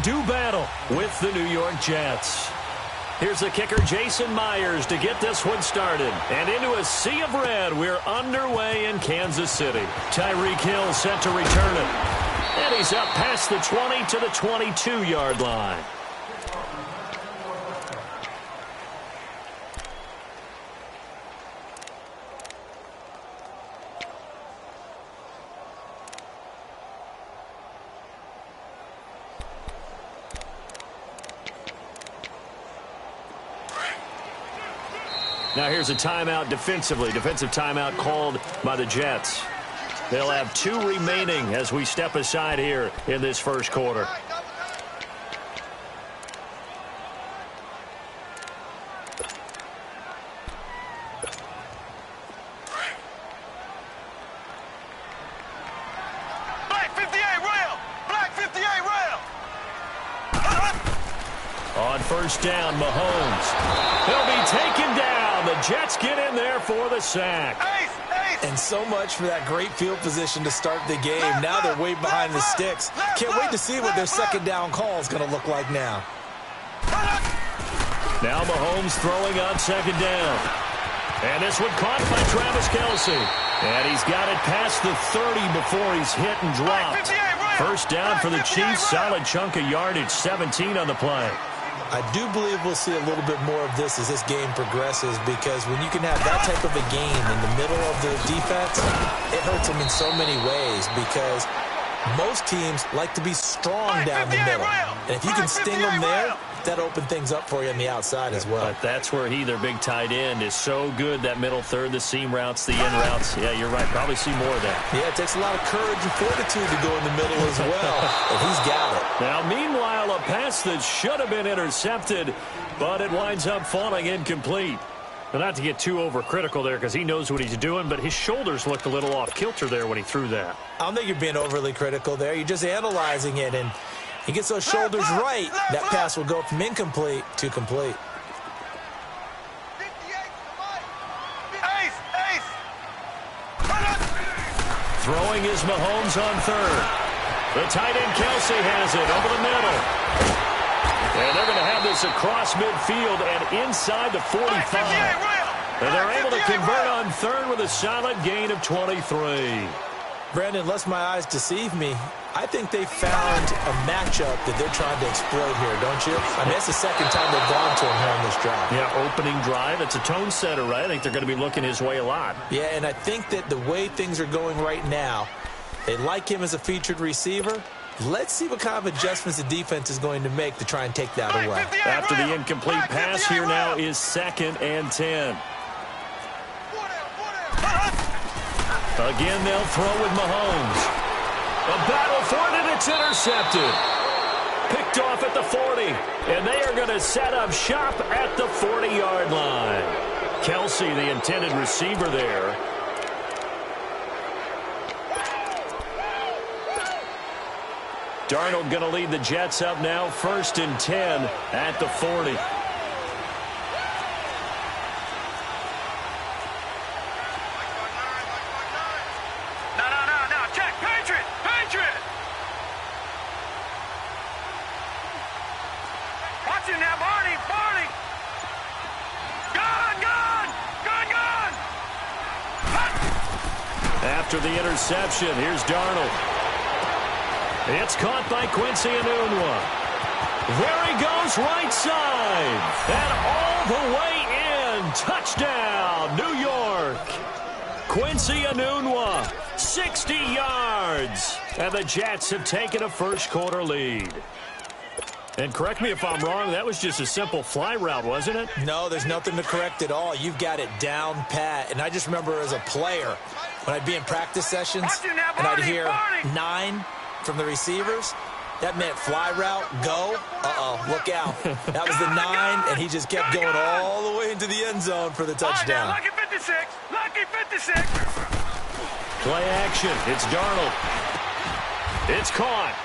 do battle with the New York Jets. Here's the kicker, Jason Myers, to get this one started. And into a sea of red, we're underway in Kansas City. Tyreek Hill set to return it. And he's up past the 20 to the 22-yard line. Now here's a timeout defensively. Defensive timeout called by the Jets. They'll have 2 remaining as we step aside here in this first quarter. Black 58 rail! Black 58 rail! On first down, Mahomes. He'll be taken down. The Jets get in there for the sack. And so much for that great field position to start the game. Now they're way behind the sticks. Can't wait to see what their second down call is going to look like now. Now Mahomes throwing on second down. And this one caught by Travis Kelce. And he's got it past the 30 before he's hit and dropped. First down for the Chiefs. Solid chunk of yardage, 17 on the play. I do believe we'll see a little bit more of this as this game progresses, because when you can have that type of a game in the middle of the defense, it hurts them in so many ways, because most teams like to be strong down the middle. And if you can sting them there, that opens things up for you on the outside as well. But that's where their big tight end, is so good, that middle third, the seam routes, the in routes. Yeah, you're right. Probably see more of that. Yeah, it takes a lot of courage and fortitude to go in the middle as well. And he's got it. Now, meanwhile, a pass that should have been intercepted, but it winds up falling incomplete. Now, not to get too overcritical there, because he knows what he's doing, but his shoulders looked a little off kilter there when he threw that. I don't think you're being overly critical there. You're just analyzing it, and he gets those shoulders right, that pass will go from incomplete to complete. Throwing is Mahomes on third. The tight end Kelce has it over the middle. And they're going to have this across midfield and inside the 45. And they're able to convert on third with a solid gain of 23. Brandon, unless my eyes deceive me, I think they found a matchup that they're trying to exploit here, don't you? I mean, it's the second time they've gone to him here on this drive. Yeah, opening drive. It's a tone setter, right? I think they're going to be looking his way a lot. Yeah, and I think that the way things are going right now, they like him as a featured receiver. Let's see what kind of adjustments the defense is going to make to try and take that away. After the incomplete pass, here now is 2nd and 10. Again, they'll throw with Mahomes. A battle for it, and it's intercepted. Picked off at the 40, and they are going to set up shop at the 40-yard line. Kelce, the intended receiver there. Darnold going to lead the Jets up now, 1st and 10 at the 40. After the interception, here's Darnold. It's caught by Quincy Enunwa. There he goes, right side. And all the way in. Touchdown, New York. Quincy Enunwa, 60 yards. And the Jets have taken a first-quarter lead. And correct me if I'm wrong, that was just a simple fly route, wasn't it? No, there's nothing to correct at all. You've got it down pat. And I just remember as a player, when I'd be in practice sessions and I'd hear 9 from the receivers, that meant fly route, go, look out. That was the 9, and he just kept going all the way into the end zone for the touchdown. Lucky 56, lucky 56. Play action, it's Darnold. It's caught.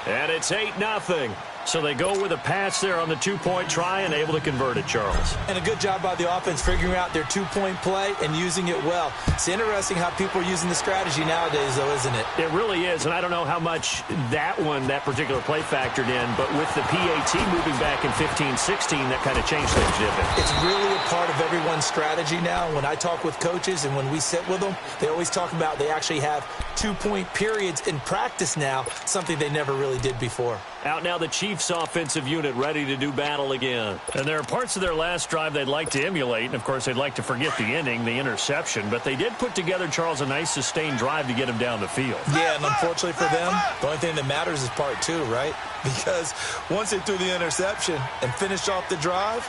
And it's 8-0. So they go with a pass there on the two-point try and able to convert it, Charles. And a good job by the offense figuring out their two-point play and using it well. It's interesting how people are using the strategy nowadays, though, isn't it? It really is, and I don't know how much that particular play factored in, but with the PAT moving back in 15-16, that kind of changed things, didn't it? It's really a part of everyone's strategy now. When I talk with coaches and when we sit with them, they always talk about they actually have two-point periods in practice now, something they never really did before. Out now the Chiefs offensive unit ready to do battle again. And there are parts of their last drive they'd like to emulate. And, of course, they'd like to forget the ending, the interception. But they did put together, Charles, a nice sustained drive to get him down the field. Yeah, and unfortunately for them, the only thing that matters is part two, right? Because once they threw the interception and finished off the drive,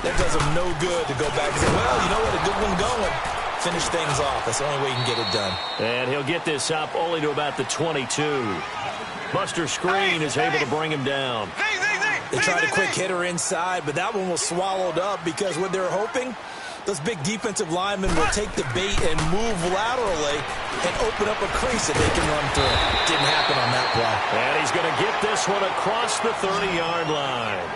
that does them no good to go back and say, well, you know what, a good one going. Finish things off. That's the only way you can get it done. And he'll get this up only to about the 22. Buster Screen is able to bring him down. They tried a quick hitter inside, but that one was swallowed up because what they were hoping, those big defensive linemen will take the bait and move laterally and open up a crease that they can run through. Didn't happen on that play. And he's going to get this one across the 30-yard line.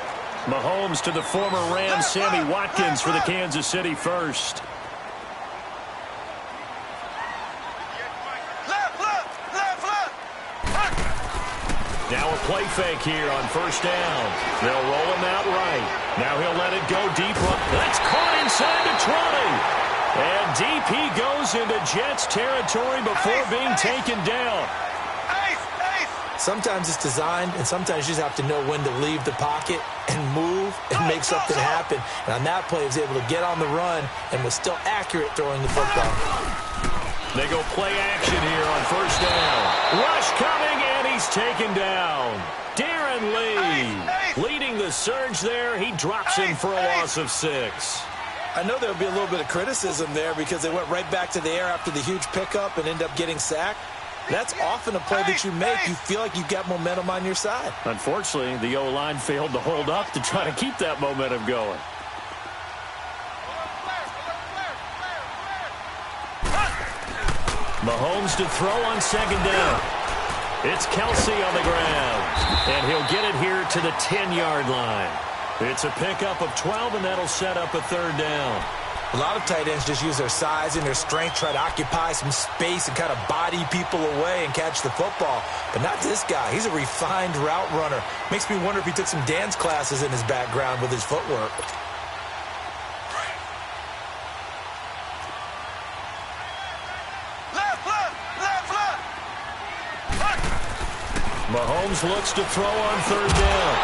Mahomes to the former Rams, Sammy Watkins for the Kansas City first. Now a play fake here on first down. They'll roll him out right. Now he'll let it go deep. That's caught inside the 20. And DP goes into Jets territory before being taken down. Sometimes it's designed, and sometimes you just have to know when to leave the pocket and move and make something happen. And on that play, he was able to get on the run and was still accurate throwing the football. They go play action here on first down. Rush coming, and he's taken down. Darren Lee leading the surge there. He drops in for a loss of 6. I know there'll be a little bit of criticism there because they went right back to the air after the huge pickup and end up getting sacked. That's often a play that you make. You feel like you've got momentum on your side. Unfortunately, the O-line failed to hold up to try to keep that momentum going. Mahomes to throw on second down. It's Kelsey on the ground. And he'll get it here to the 10-yard line. It's a pickup of 12, and that'll set up a third down. A lot of tight ends just use their size and their strength, try to occupy some space and kind of body people away and catch the football. But not this guy. He's a refined route runner. Makes me wonder if he took some dance classes in his background with his footwork. Mahomes looks to throw on third down.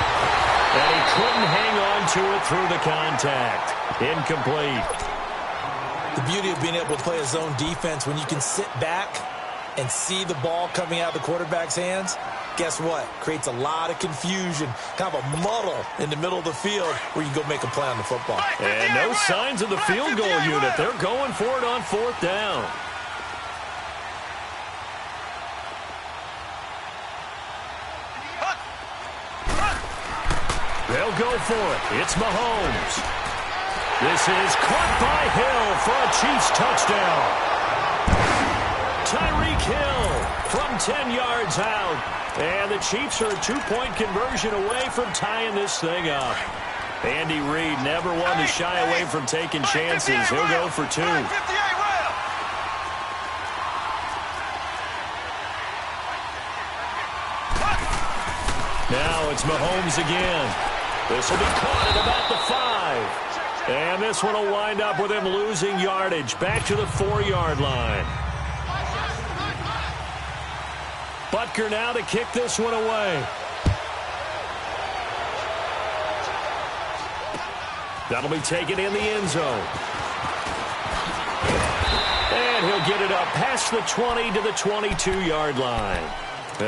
And he couldn't hang on to it through the contact. Incomplete. The beauty of being able to play a zone defense when you can sit back and see the ball coming out of the quarterback's hands, guess what? Creates a lot of confusion, kind of a muddle in the middle of the field where you can go make a play on the football. And no signs of the field goal unit. They're going for it on fourth down. They'll go for it. It's Mahomes. This is caught by Hill for a Chiefs touchdown. Tyreek Hill from 10 yards out. And the Chiefs are a two-point conversion away from tying this thing up. Andy Reid never one to shy away from taking chances. He'll go for 2. Now it's Mahomes again. This will be caught at about the 5. And this one will wind up with him losing yardage back to the 4-yard line. Butker now to kick this one away. That'll be taken in the end zone. And he'll get it up past the 20 to the 22-yard line.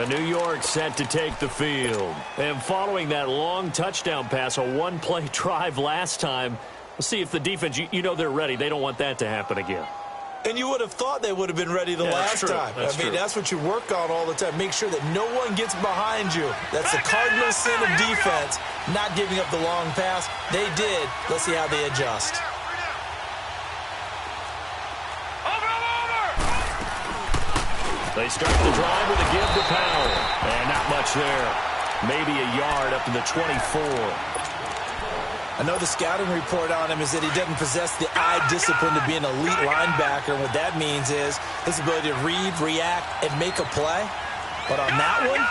New York set to take the field. And following that long touchdown pass, a one-play drive last time, we'll see if the defense, you know they're ready. They don't want that to happen again. And you would have thought they would have been ready the last time. That's what you work on all the time. Make sure that no one gets behind you. That's the cardinal sin of defense, not giving up the long pass. They did. Let's see how they adjust. They start the drive with a give to Powell. And not much there. Maybe a yard up to the 24. I know the scouting report on him is that he doesn't possess the eye discipline to be an elite linebacker. What that means is his ability to read, react, and make a play. But on that one,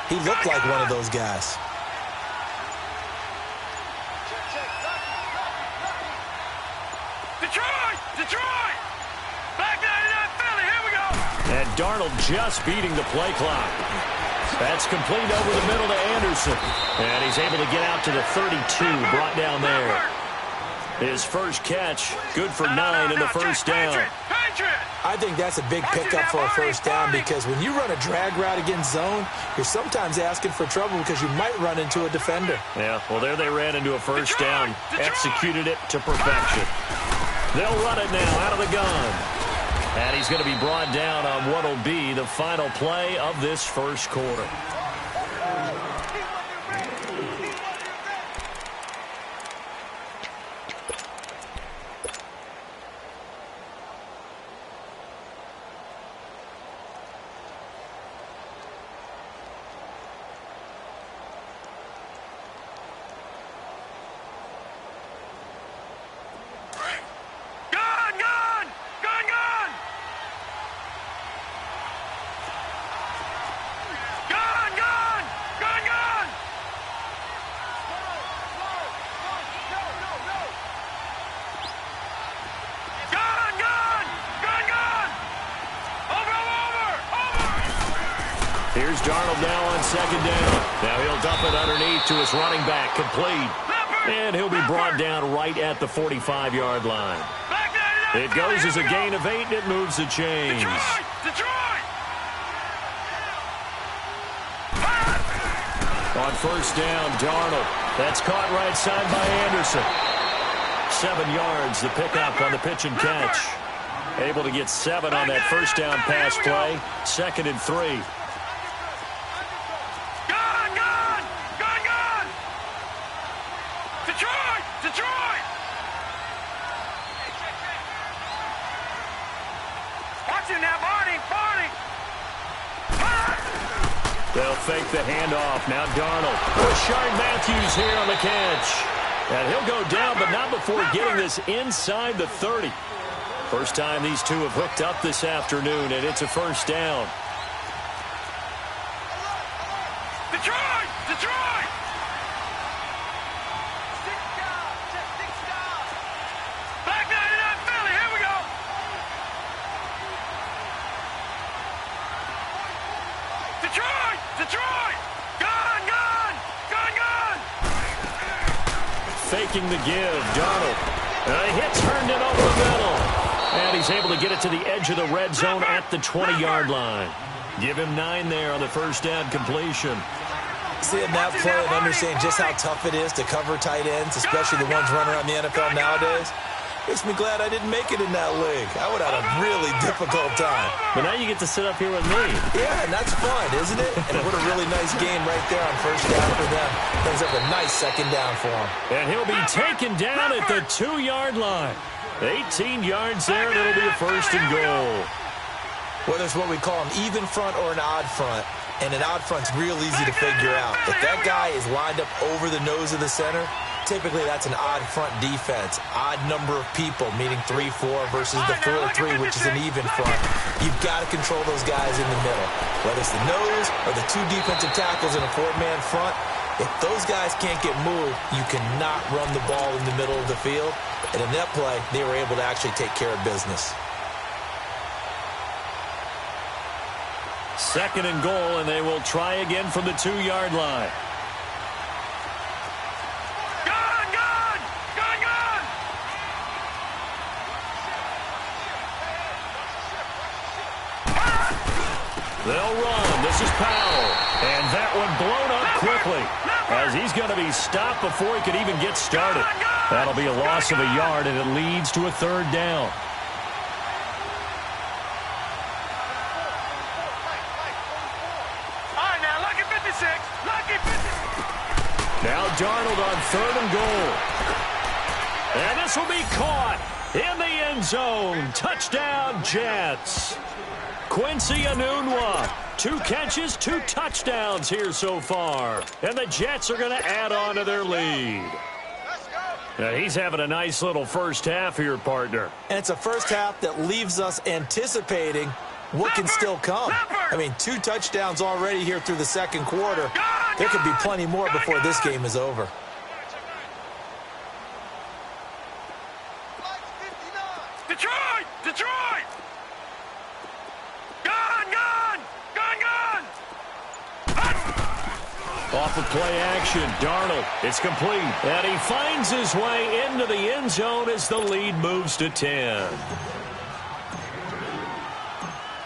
he looked like one of those guys. Detroit! Back 99 Philly, here we go! And Darnold just beating the play clock. That's complete over the middle to Anderson. And he's able to get out to the 32, brought down there. His first catch, good for 9 in the first down. I think that's a big pickup for a first down because when you run a drag route against zone, you're sometimes asking for trouble because you might run into a defender. Yeah, well, there they ran into a first down. Executed it to perfection. They'll run it now out of the gun. And he's going to be brought down on what will be the final play of this first quarter. Here's Darnold now on second down. Now he'll dump it underneath to his running back, complete. And he'll be brought down right at the 45-yard line. It goes as a gain of 8, and it moves the chains. Detroit! On first down, Darnold. That's caught right side by Anderson. 7 yards, the pickup on the pitch and catch. Able to get 7 on that first down pass play. 2nd and 3. Detroit! Watch him now, Barney! They'll fake the handoff. Now Darnold. Rashard Matthews here on the catch. And he'll go down, but not before getting this inside the 30. First time these two have hooked up this afternoon, and it's a first down. Detroit! Back 99 Philly, here we go! Detroit! Gun! Faking the give, Darnold. He hits Herndon over the middle. And he's able to get it to the edge of the red zone at the 20-yard line. Give him 9 there on the first down completion. Seeing that play and understanding just how tough it is to cover tight ends, especially the ones running around the NFL nowadays, makes me glad I didn't make it in that league. I would have had a really difficult time. But now you get to sit up here with me. Yeah, and that's fun, isn't it? And what a really nice game right there on first down for them. Brings up a nice second down for him. And he'll be taken down at the 2-yard line. 18 yards there, and it'll be a first and goal. Whether it's what we call an even front or an odd front, and an odd front's real easy to figure out. If that guy is lined up over the nose of the center, typically that's an odd front defense. Odd number of people, meaning 3-4 versus the 4-3, which is an even front. You've got to control those guys in the middle. Whether it's the nose or the 2 defensive tackles in a 4-man front, if those guys can't get moved, you cannot run the ball in the middle of the field. And in that play, they were able to actually take care of business. 2nd and goal, and they will try again from the 2-yard line. They'll run. This is Powell. And that one blown up quickly as he's going to be stopped before he could even get started. That'll be a loss of a yard, and it leads to a 3rd down. Now Darnold on 3rd and goal. And this will be caught in the end zone. Touchdown, Jets. Quincy Enunwa. 2 catches, 2 touchdowns here so far. And the Jets are going to add on to their lead. Now he's having a nice little first half here, partner. And it's a first half that leaves us anticipating what can still come. I mean, 2 touchdowns already here through the second quarter. There could be plenty more before this game is over. Detroit! Detroit! Gone! Off of play action, Darnold. It's complete. And he finds his way into the end zone as the lead moves to 10.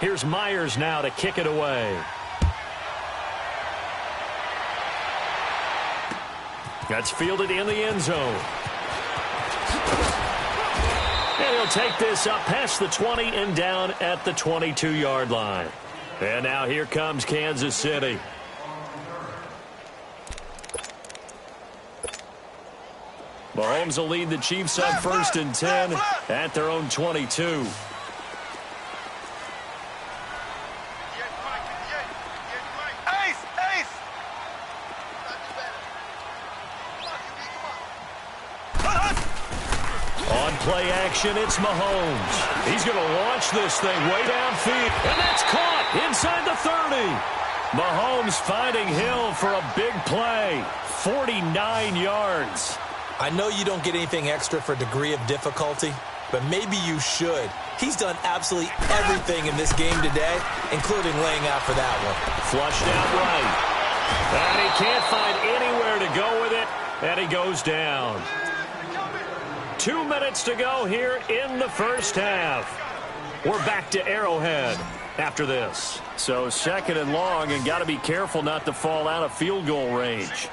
Here's Myers now to kick it away. That's fielded in the end zone. And he'll take this up past the 20 and down at the 22-yard line. And now here comes Kansas City. Mahomes will lead the Chiefs on 1st and 10 at their own 22. On play action, it's Mahomes. He's going to launch this thing way downfield. And that's caught inside the 30. Mahomes finding Hill for a big play. 49 yards. I know you don't get anything extra for degree of difficulty, but maybe you should. He's done absolutely everything in this game today, including laying out for that one. Flushed out right. And he can't find anywhere to go with it, and he goes down. 2 minutes to go here in the first half. We're back to Arrowhead after this. So 2nd and long, and got to be careful not to fall out of field goal range.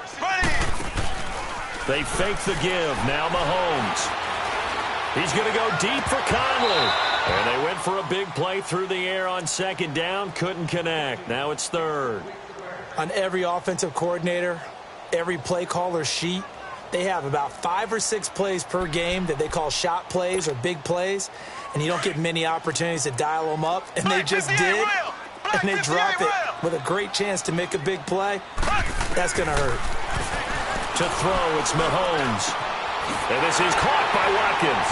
They fake the give. Now Mahomes. He's going to go deep for Conley. And they went for a big play through the air on 2nd down. Couldn't connect. Now it's 3rd. On every offensive coordinator, every play caller sheet, they have about 5 or 6 plays per game that they call shot plays or big plays. And you don't get many opportunities to dial them up. And they just did. And they drop it with a great chance to make a big play. That's going to hurt. To throw, it's Mahomes. And this is caught by Watkins.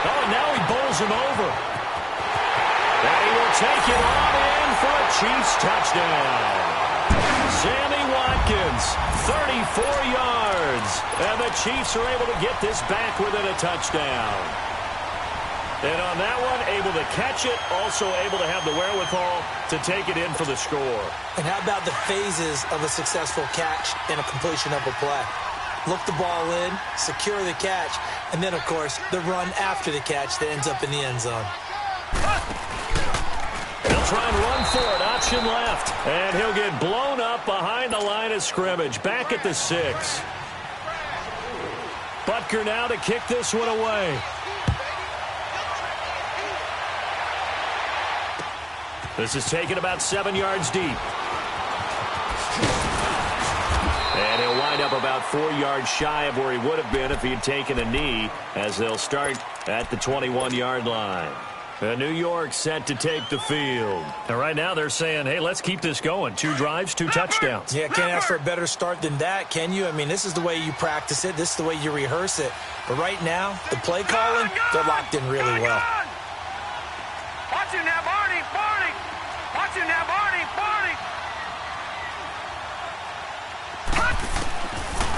Oh, and now he bowls him over. And he will take it on in for a Chiefs touchdown. Sammy Watkins, 34 yards. And the Chiefs are able to get this back within a touchdown. And on that one, able to catch it, also able to have the wherewithal to take it in for the score. And how about the phases of a successful catch and a completion of a play? Look the ball in, secure the catch, and then, of course, the run after the catch that ends up in the end zone. He'll try and run for it. Option left. And he'll get blown up behind the line of scrimmage. Back at the 6. Butker now to kick this one away. This is taken about 7 yards deep. And he'll wind up about 4 yards shy of where he would have been if he had taken a knee, as they'll start at the 21-yard line. And New York set to take the field. And right now they're saying, hey, let's keep this going. 2 drives, 2 touchdowns. Yeah, can't ask for a better start than that, can you? I mean, this is the way you practice it. This is the way you rehearse it. But right now, the play calling, they're locked in really well. Watch him now, Barney! Watch him now, Barney!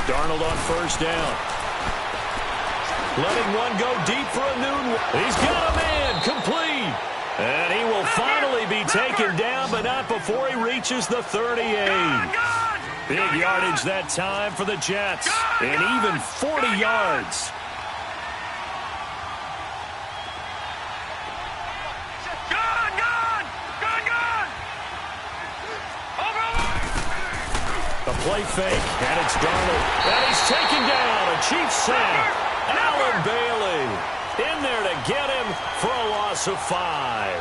Darnold on 1st down. Letting one go deep for a noon. He's got a man complete. And he will finally be taken down, but not before he reaches the 38. Big yardage that time for the Jets. And even 40 yards. A play fake, and it's Darnold. And he's taken down. A Chiefs sack. Alan Bailey in there to get him for a loss of 5.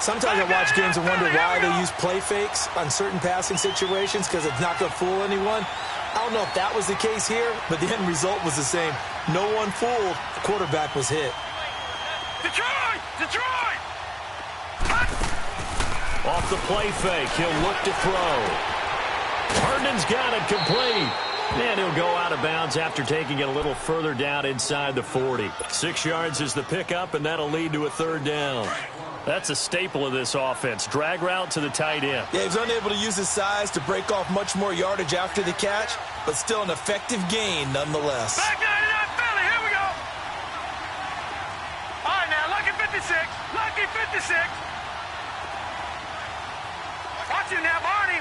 Sometimes I watch games and wonder why they use play fakes on certain passing situations, because it's not going to fool anyone. I don't know if that was the case here, but the end result was the same. No one fooled. The quarterback was hit. Detroit! Off the play fake, he'll look to throw. Herndon's got it complete. And he'll go out of bounds after taking it a little further down inside the 40. 6 yards is the pickup, and that'll lead to a third down. That's a staple of this offense. Drag route to the tight end. Yeah, he's unable to use his size to break off much more yardage after the catch, but still an effective gain nonetheless. Back 99, Philly, here we go. All right, now, lucky 56. Lucky 56. Watch it now, Barney.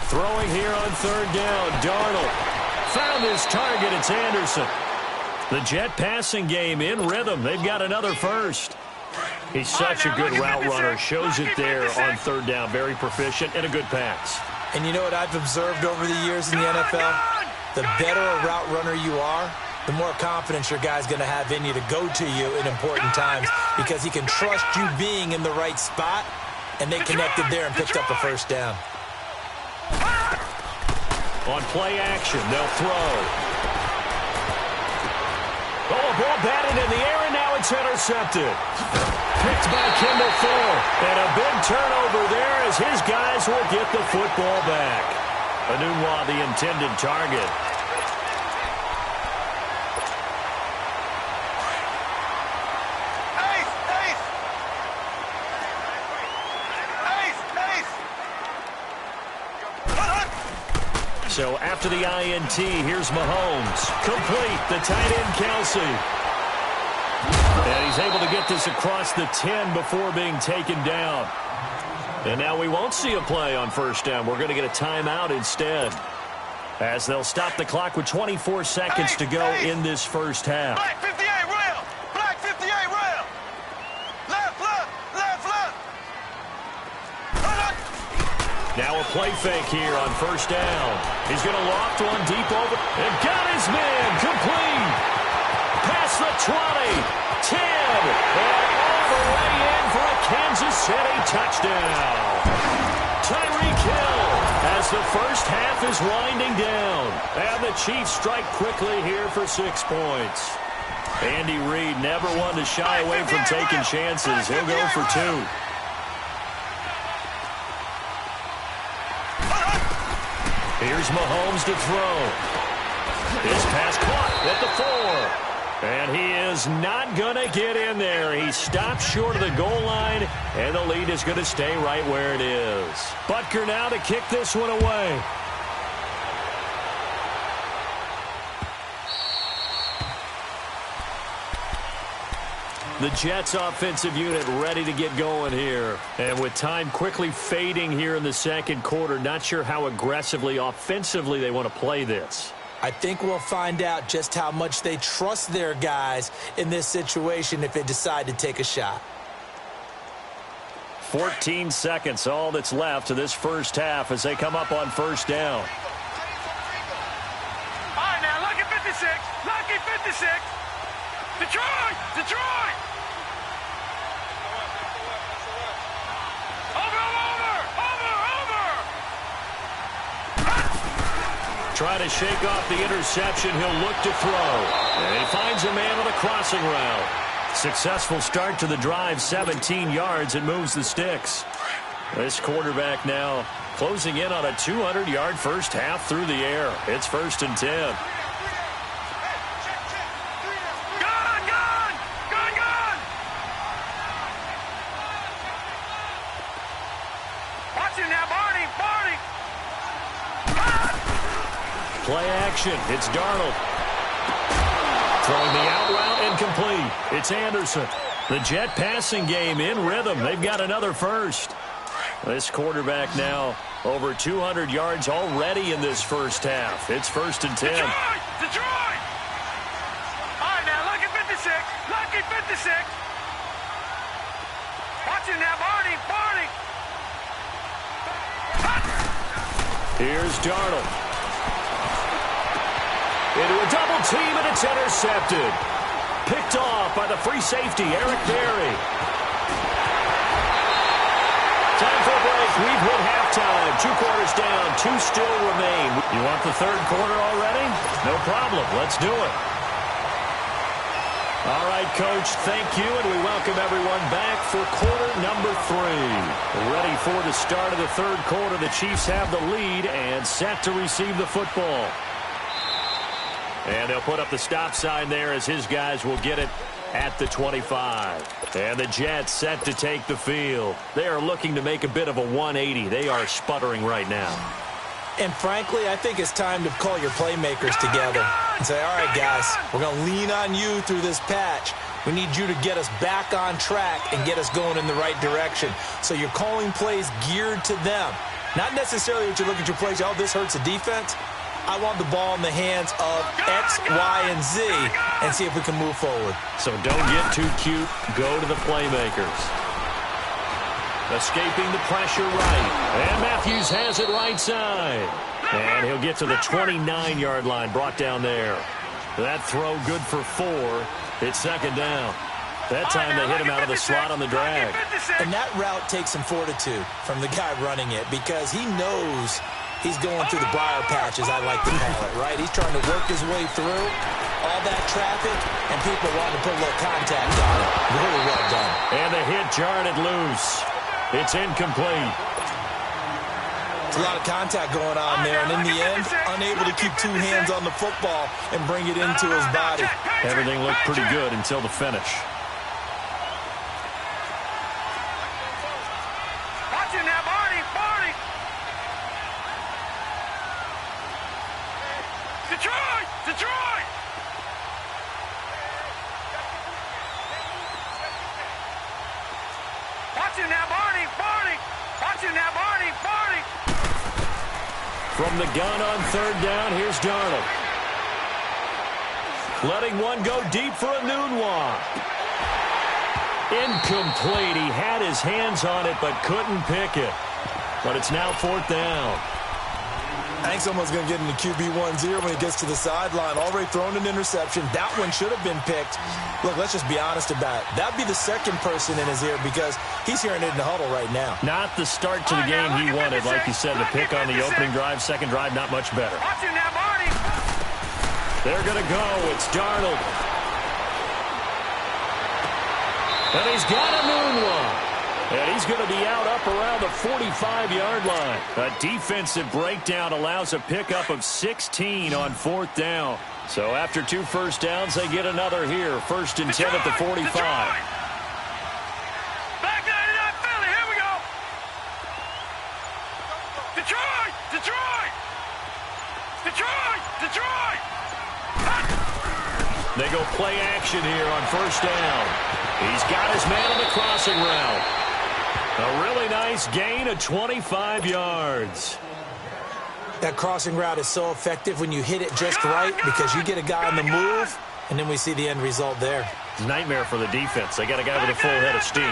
Throwing here on third down. Darnold found his target. It's Anderson. The Jet passing game in rhythm. They've got another first. He's such a good route runner. Shows it there on third down. Very proficient and a good pass. And you know what I've observed over the years in the NFL? The better a route runner you are, the more confidence your guy's going to have in you to go to you in important times because he can trust you being in the right spot, and they connected there and picked up a first down. On play action, they'll throw. Oh, a ball batted in the air, and now it's intercepted. Picked by Kendall Fuller. And a big turnover there as his guys will get the football back. Enunwa, the intended target. So after the INT, here's Mahomes. Complete, the tight end, Kelsey. And he's able to get this across the 10 before being taken down. And now we won't see a play on first down. We're going to get a timeout instead, as they'll stop the clock with 24 seconds to go in this first half. Black 58 rail. Black 58 rail. Left. Now a play fake here on first down. He's going to loft one deep over. And got his man complete. Past the 20, 10, and all the way in for a Kansas City touchdown. Tyreek Hill as the first half is winding down. And the Chiefs strike quickly here for 6 points. Andy Reid never one to shy away from taking chances. He'll go for 2. Here's Mahomes to throw. His pass caught at the 4. And he is not going to get in there. He stops short of the goal line, and the lead is going to stay right where it is. Butker now to kick this one away. The Jets offensive unit ready to get going here. And with time quickly fading here in the second quarter, not sure how aggressively, offensively they want to play this. I think we'll find out just how much they trust their guys in this situation if they decide to take a shot. 14 seconds, all that's left to this first half as they come up on first down. All right, now, lucky 56. Lucky 56. Detroit! Try to shake off the interception. He'll look to throw. And he finds a man on a crossing route. Successful start to the drive, 17 yards, and moves the sticks. This quarterback now closing in on a 200-yard first half through the air. It's 1st and 10. Play action. It's Darnold. Throwing the out route and complete. It's Anderson. The Jet passing game in rhythm. They've got another first. This quarterback now over 200 yards already in this first half. It's 1st and 10. Detroit! All right, now, lucky 56. Lucky 56. Watch it now, Barney. Here's Darnold. Into a double team, and it's intercepted. Picked off by the free safety, Eric Berry. Time for a break. We've hit halftime. 2 quarters down, 2 still remain. You want the third quarter already? No problem. Let's do it. All right, Coach, thank you, and we welcome everyone back for quarter number 3. Ready for the start of the third quarter. The Chiefs have the lead and set to receive the football. And they'll put up the stop sign there as his guys will get it at the 25. And the Jets set to take the field. They are looking to make a bit of a 180. They are sputtering right now. And frankly, I think it's time to call your playmakers together and say, all right, guys, we're going to lean on you through this patch. We need you to get us back on track and get us going in the right direction. So you're calling plays geared to them. Not necessarily that you look at your plays, oh, this hurts the defense. I want the ball in the hands of X, Y, and Z and see if we can move forward. So don't get too cute. Go to the playmakers. Escaping the pressure right. And Matthews has it right side. And he'll get to the 29-yard line, brought down there. That throw good for 4. It's second down. That time they hit him out of the slot on the drag. And that route takes some fortitude from the guy running it because he knows he's going through the briar patch, as I like to call it, right? He's trying to work his way through all that traffic, and people want to put a little contact on it. Really well done. And the hit jarred it loose. It's incomplete. It's a lot of contact going on there, and in the end, unable to keep 2 hands on the football and bring it into his body. Everything looked pretty good until the finish. Watch it now, Barney. Detroit! Watch it now, Barney. Watch it now, Barney. From the gun on third down, here's Darnold. Letting one go deep for a Nunwa. Incomplete. He had his hands on it but couldn't pick it. But it's now fourth down. I think someone's going to get into QB1-0 when he gets to the sideline. Already thrown an interception. That one should have been picked. Look, let's just be honest about it. That'd be the second person in his ear because he's hearing it in the huddle right now. Not the start to the game he wanted. Like you said, the pick on the opening drive, second drive, not much better. Watch it now, Barney. They're going to go. It's Darnold. And he's got a Nunwa. And he's going to be out up around the 45-yard line. A defensive breakdown allows a pickup of 16 on fourth down. So after 2 first downs, they get another here. First and 10 at the 45. Back 99 Philly. Here we go. Detroit. They go play action here on first down. He's got his man on the crossing route. A really nice gain of 25 yards. That crossing route is so effective when you hit it just right because you get a guy on the move, and then we see the end result there. It's a nightmare for the defense. They got a guy with a full head of steam.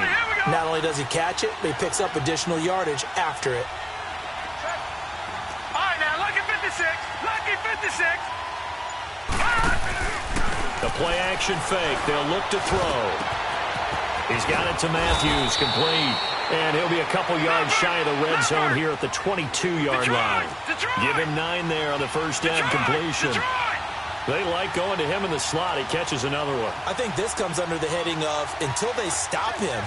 Not only does he catch it, but he picks up additional yardage after it. All right, now, lucky 56. The play action fake. They'll look to throw. He's got it to Matthews, complete. And he'll be a couple yards shy of the red zone here at the 22-yard line. Give him 9 there on the first down completion. They like going to him in the slot. He catches another one. I think this comes under the heading of until they stop him,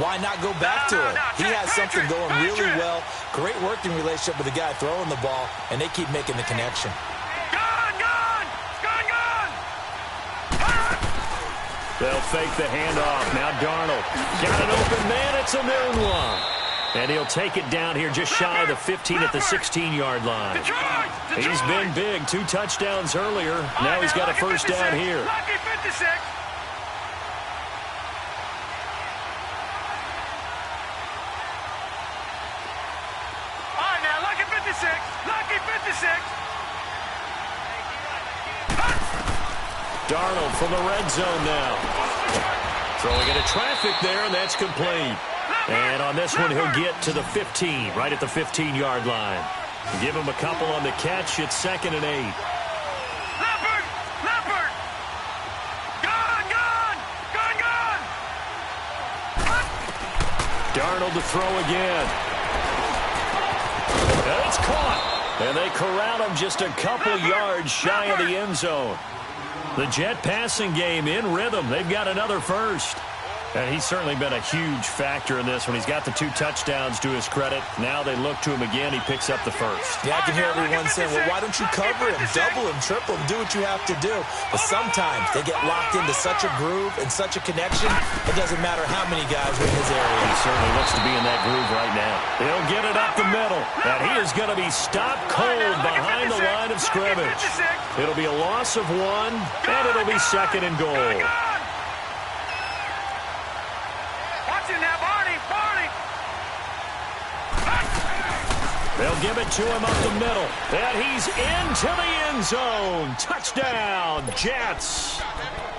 why not go back to it? He has something going really well. Great working relationship with the guy throwing the ball, and they keep making the connection. They'll fake the handoff. Now Darnold. Got an open man. It's a Nunwa. And he'll take it down here just shy of the 15 at the 16-yard line. He's been big. 2 touchdowns earlier. Now he's got a first down here. Lucky 56. All right, now, lucky 56. Darnold from the red zone now. Throwing into traffic there, and that's complete. And on this one, he'll get to the 15, right at the 15-yard line. Give him a couple on the catch. It's 2nd and 8. Leopard! Gone! Darnold to throw again. And it's caught. And they corral him just a couple yards shy of the end zone. The Jet passing game in rhythm. They've got another first. And he's certainly been a huge factor in this one. He's got the 2 touchdowns to his credit. Now they look to him again. He picks up the first. Yeah, I can hear everyone saying, well, why don't you cover him, double him, triple him, do what you have to do. But sometimes they get locked into such a groove and such a connection, it doesn't matter how many guys are in his area. He certainly looks to be in that groove right now. He'll get it up the middle. And he is going to be stopped cold behind the line of scrimmage. It'll be a loss of 1, and it'll be 2nd and goal. They'll give it to him up the middle. And he's into the end zone. Touchdown, Jets.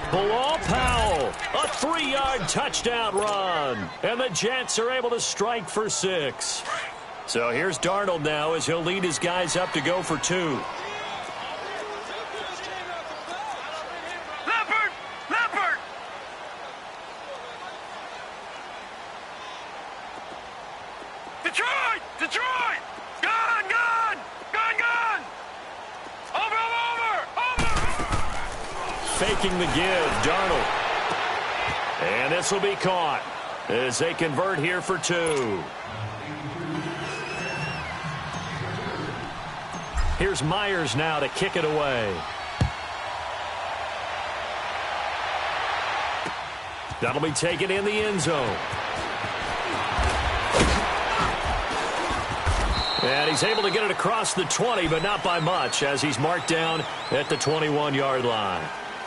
Bilal Powell, a 3-yard touchdown run. And the Jets are able to strike for 6. So here's Darnold now as he'll lead his guys up to go for 2. Faking the give, Darnold. And this will be caught as they convert here for 2. Here's Myers now to kick it away. That'll be taken in the end zone. And he's able to get it across the 20, but not by much, as he's marked down at the 21-yard line.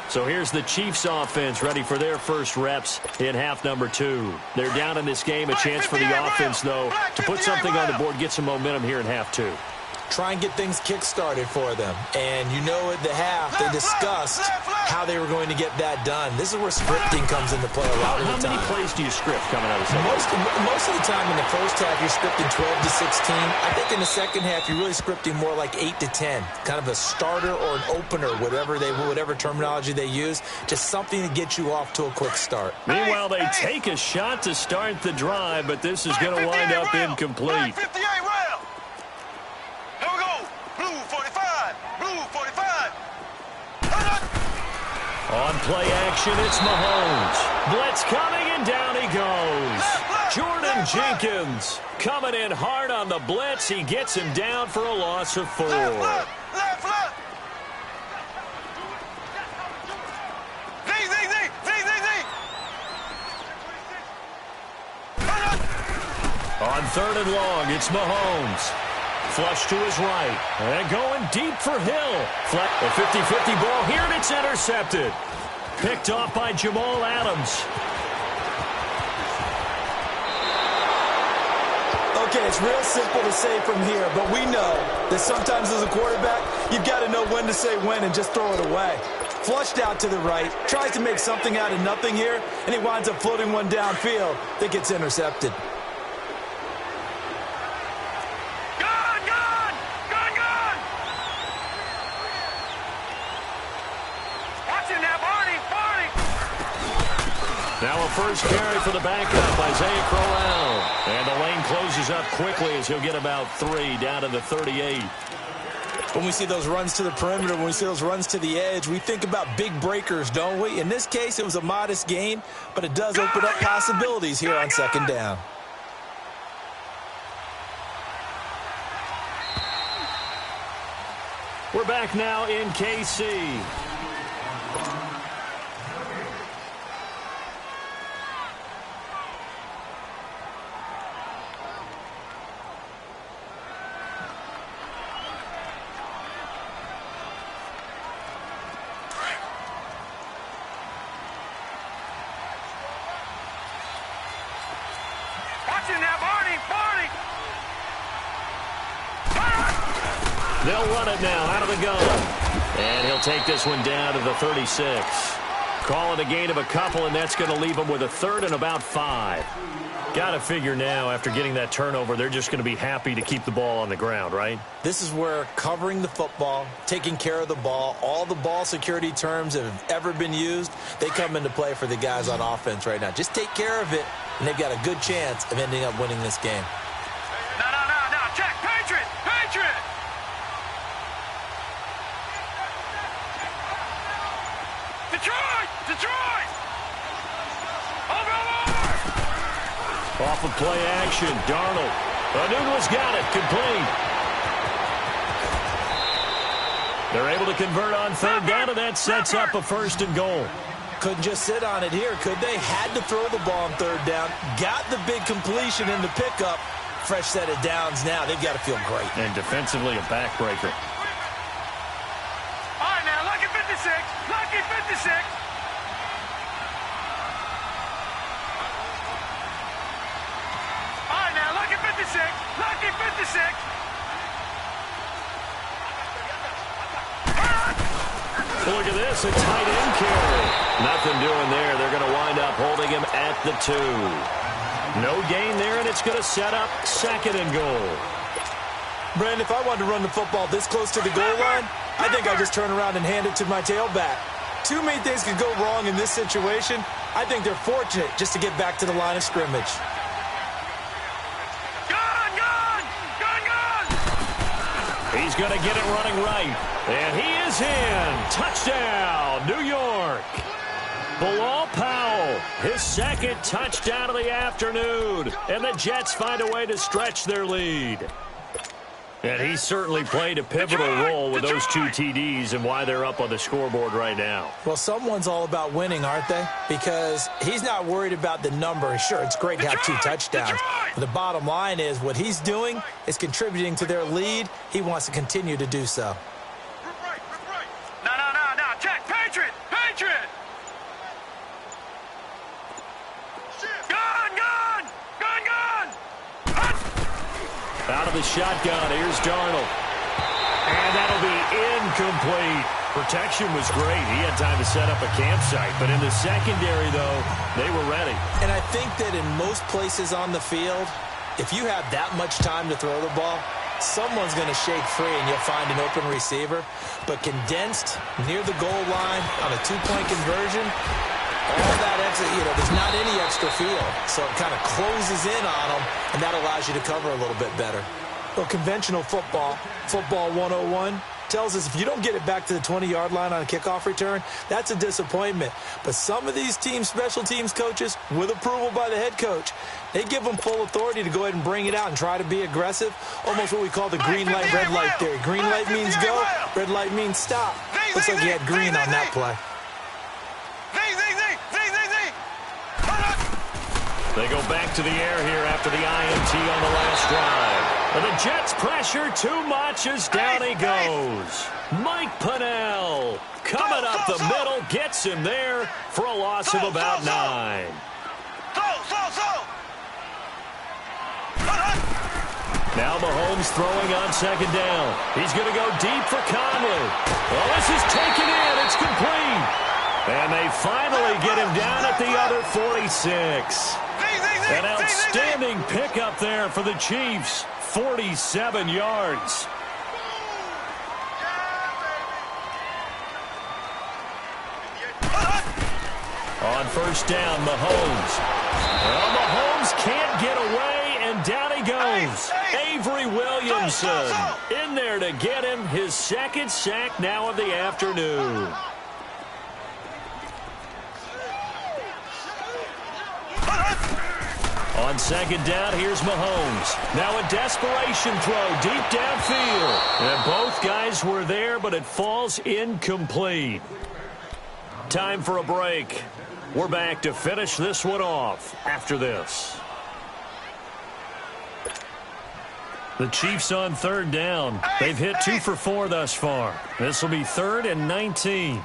So here's the Chiefs offense ready for their first reps in half number 2. They're down in this game. A chance for the offense, though, to put something on the board, get some momentum here in half 2. Try and get things kick-started for them. And you know at the half, they discussed how they were going to get that done. This is where scripting comes into play a lot of the time. How many plays do you script coming out of the second? Most of the time in the first half, you're scripting 12 to 16. I think in the second half, you're really scripting more like 8 to 10. Kind of a starter or an opener, whatever terminology they use. Just something to get you off to a quick start. Meanwhile, they take a shot to start the drive, but this is going to wind up incomplete. On play action, it's Mahomes. Blitz coming, and down he goes. Jordan Jenkins coming in hard on the blitz. He gets him down for a loss of 4. Left. On 3rd and long, it's Mahomes. Flush to his right. And going deep for Hill. A 50-50 ball here, and it's intercepted. Picked off by Jamal Adams. Okay, it's real simple to say from here, but we know that sometimes as a quarterback, you've got to know when to say when and just throw it away. Flushed out to the right, tries to make something out of nothing here, and he winds up floating one downfield that gets intercepted. Now a first carry for the backup, Isaiah Crowell. And the lane closes up quickly as he'll get about 3 down to the 38. When we see those runs to the perimeter, when we see those runs to the edge, we think about big breakers, don't we? In this case, it was a modest gain, but it does open up possibilities here on 2nd down. We're back now in KC. They'll run it now out of the gun. And he'll take this one down to the 36. Call it a gain of a couple, and that's going to leave them with a 3rd and about 5. Got to figure now, after getting that turnover, they're just going to be happy to keep the ball on the ground, right? This is where covering the football, taking care of the ball, all the ball security terms that have ever been used, they come into play for the guys on offense right now. Just take care of it, and they've got a good chance of ending up winning this game. No. Check. Patriot. Detroit! Detroit! Over, over! Off of play action, Darnold. Anunua's got it, complete. They're able to convert on third down, and that sets up a 1st and goal. Couldn't just sit on it here, could they? Had to throw the ball on third down. Got the big completion in the pickup. Fresh set of downs now. They've got to feel great. And defensively, a backbreaker. All right, now, lucky 56. Lucky 56. All right, now, lucky 56. Lucky 56. Look at this, a tight end carry. Nothing doing there. They're going to wind up holding him at the 2. No gain there, and it's going to set up 2nd and goal. Brandon, if I wanted to run the football this close to the goal line, I think I just turn around and hand it to my tailback. Too many things could go wrong in this situation. I think they're fortunate just to get back to the line of scrimmage. Gun, gun! Gun, gun! He's going to get it running right. And he is in. Touchdown, New York. Bilal Powell, his 2nd touchdown of the afternoon. And the Jets find a way to stretch their lead. And he certainly played a pivotal role with those 2 TDs and why they're up on the scoreboard right now. Well, someone's all about winning, aren't they? Because he's not worried about the number. Sure, it's great to have 2 touchdowns. But the bottom line is what he's doing is contributing to their lead. He wants to continue to do so. No, check, Patriot! Patriot! Gun, gun! Gun, gun! Out of the shotgun, here's Darnold. And that'll be incomplete. Protection was great. He had time to set up a campsite. But in the secondary, though, they were ready. And I think that in most places on the field, if you have that much time to throw the ball, someone's going to shake free and you'll find an open receiver. But condensed near the goal line on a 2-point conversion, all that extra, there's not any extra field. So it kind of closes in on them, and that allows you to cover a little bit better. Well, conventional football 101, tells us if you don't get it back to the 20-yard line on a kickoff return, that's a disappointment. But some of these team special teams coaches, with approval by the head coach, they give them full authority to go ahead and bring it out and try to be aggressive, almost what we call the green light, red light theory. Green light means go, red light means stop. Looks like he had green on that play. They go back to the air here after the INT on the last drive. And the Jets pressure too much as down he goes. Mike Pennell coming up the middle, gets him there for a loss of about 9. Now Mahomes throwing on 2nd down. He's going to go deep for Conley. Well, this is taken in. It's complete. And they finally get him down at the other 46. An outstanding pickup there for the Chiefs. 47 yards. On 1st down, Mahomes. Well, Mahomes can't get away, and down he goes. Avery Williamson in there to get him his 2nd sack now of the afternoon. On 2nd down, here's Mahomes. Now a desperation throw deep downfield. And both guys were there, but it falls incomplete. Time for a break. We're back to finish this one off after this. The Chiefs on 3rd down. They've hit 2 for 4 thus far. This will be 3rd and 19.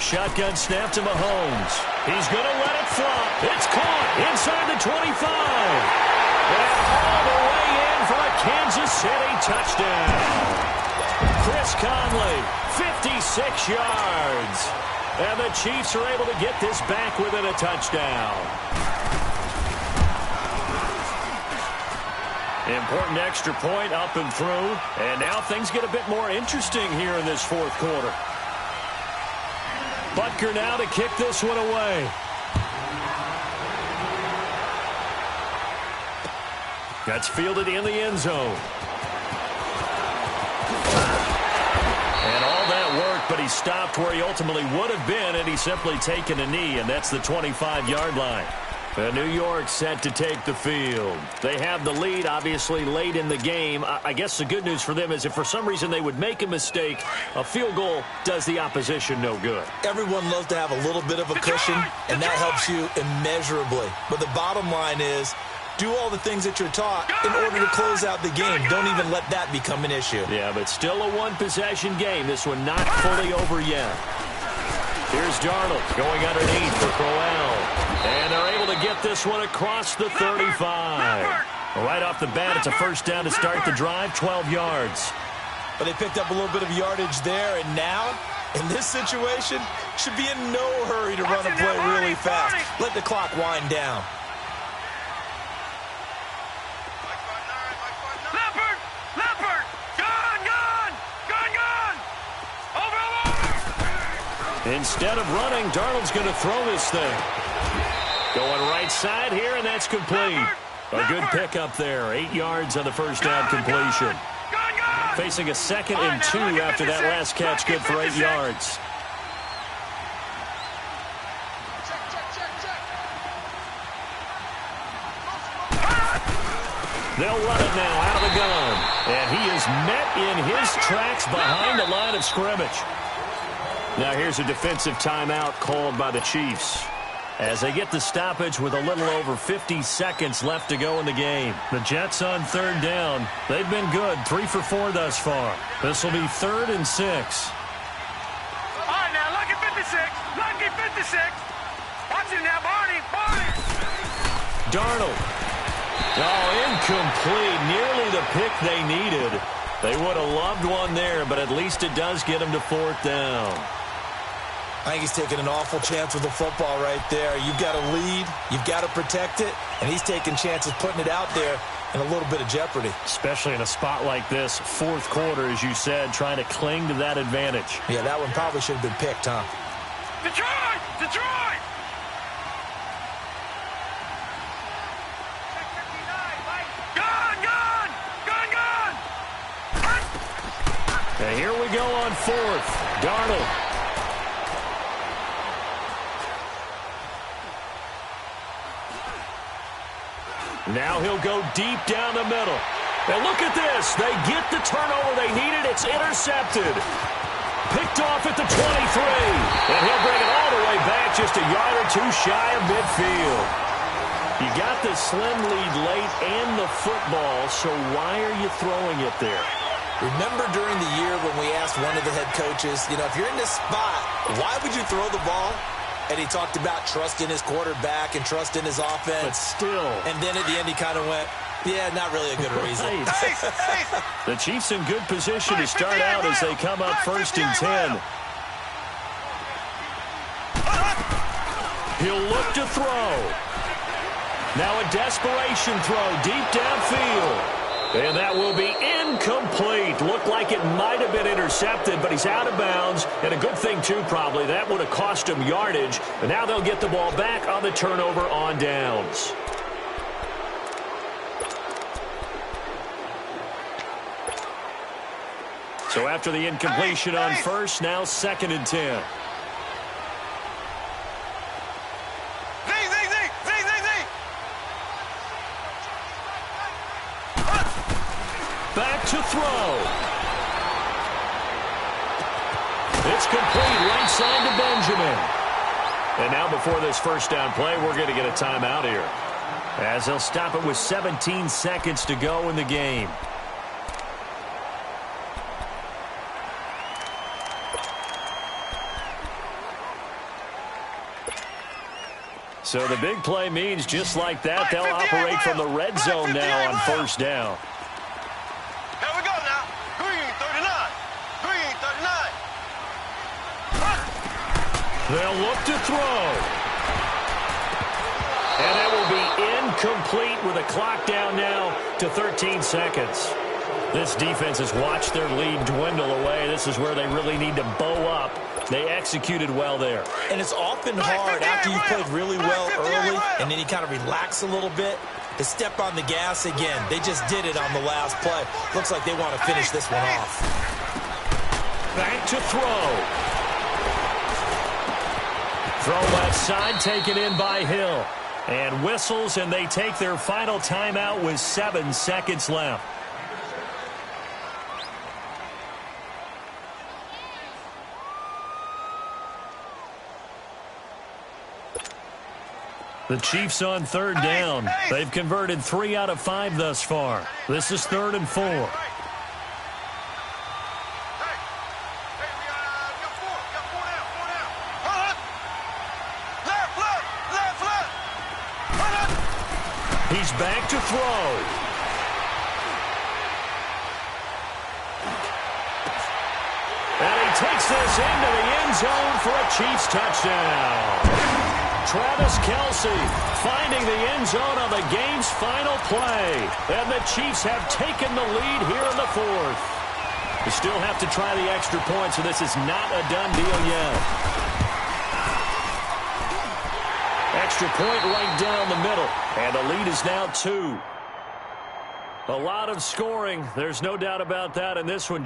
Shotgun snap to Mahomes. He's going to let it fly. It's caught inside the 25. And all the way in for a Kansas City touchdown. Chris Conley, 56 yards. And the Chiefs are able to get this back within a touchdown. Important extra point up and through. And now things get a bit more interesting here in this 4th quarter. Butker now to kick this one away. That's fielded in the end zone. he's stopped where he ultimately would have been, and he's simply taken a knee, and that's the 25-yard line. New York set to take the field. They have the lead, obviously, late in the game. I guess the good news for them is if for some reason they would make a mistake, a field goal does the opposition no good. Everyone loves to have a little bit of a cushion, and that helps you immeasurably. But the bottom line is, do all the things that you're taught in order to close out the game. Don't even let that become an issue. Yeah, but still a one-possession game. This one not fully over yet. Here's Darnold going underneath for Crowell. And they're able to get this one across the 35. Right off the bat, it's a first down to start the drive, 12 yards. But they picked up a little bit of yardage there, and now, in this situation, should be in no hurry to run a play really fast. Let the clock wind down. Instead of running, Darnold's going to throw this thing. Going right side here, and that's complete. A good pickup there. 8 yards on the first down completion. Facing a 2nd and 2 after that last catch, good for 8 yards. They'll run it now out of the gun. And he is met in his tracks behind the line of scrimmage. Now here's a defensive timeout called by the Chiefs as they get the stoppage with a little over 50 seconds left to go in the game. The Jets on 3rd down. They've been good, 3 for 4 thus far. This will be 3rd and 6. All right, now, lucky 56. Lucky 56. Watch him now, Barney. Darnold. Oh, incomplete. Nearly the pick they needed. They would have loved one there, but at least it does get them to 4th down. I think he's taking an awful chance with the football right there. You've got to lead, you've got to protect it, and he's taking chances putting it out there in a little bit of jeopardy. Especially in a spot like this, 4th quarter, as you said, trying to cling to that advantage. Yeah, that one probably should have been picked, huh? Detroit! Detroit! And here we go on 4th. Darnold. Now he'll go deep down the middle. And look at this. They get the turnover they needed. It's intercepted. Picked off at the 23. And he'll bring it all the way back just a yard or 2 shy of midfield. You got the slim lead late and the football, so why are you throwing it there? Remember during the year when we asked one of the head coaches, if you're in this spot, why would you throw the ball? And he talked about trusting his quarterback and trusting his offense. But still. And then at the end he kind of went, yeah, not really a good reason. The Chiefs in good position to start out as they come up 1st and 10. He'll look to throw. Now a desperation throw deep downfield. And that will be incomplete. Looked like it might have been intercepted, but he's out of bounds. And a good thing, too, probably. That would have cost him yardage. And now they'll get the ball back on the turnover on downs. So after the incompletion on 1st, now 2nd and 10. Back to throw. It's complete right side to Benjamin. And now before this first down play, we're going to get a timeout here, as they'll stop it with 17 seconds to go in the game. So the big play means just like that, they'll operate from the red zone now on 1st down. Here we go now. Green 39. Green 39. They'll look to throw. And that will be incomplete with a clock down now to 13 seconds. This defense has watched their lead dwindle away. This is where they really need to bow up. They executed well there. And it's often hard after you've played really well early and then you kind of relax a little bit to step on the gas again. They just did it on the last play. Looks like they want to finish this one off. Back to throw. Throw left side, taken in by Hill. And whistles, and they take their final timeout with 7 seconds left. The Chiefs on third down. They've converted 3 out of 5 thus far. This is 3rd and 4. He's back to throw. And he takes this into the end zone for a Chiefs touchdown. Travis Kelce finding the end zone on the game's final play. And the Chiefs have taken the lead here in the 4th. They still have to try the extra point, so this is not a done deal yet. Extra point right down the middle. And the lead is now 2. A lot of scoring. There's no doubt about that in this one.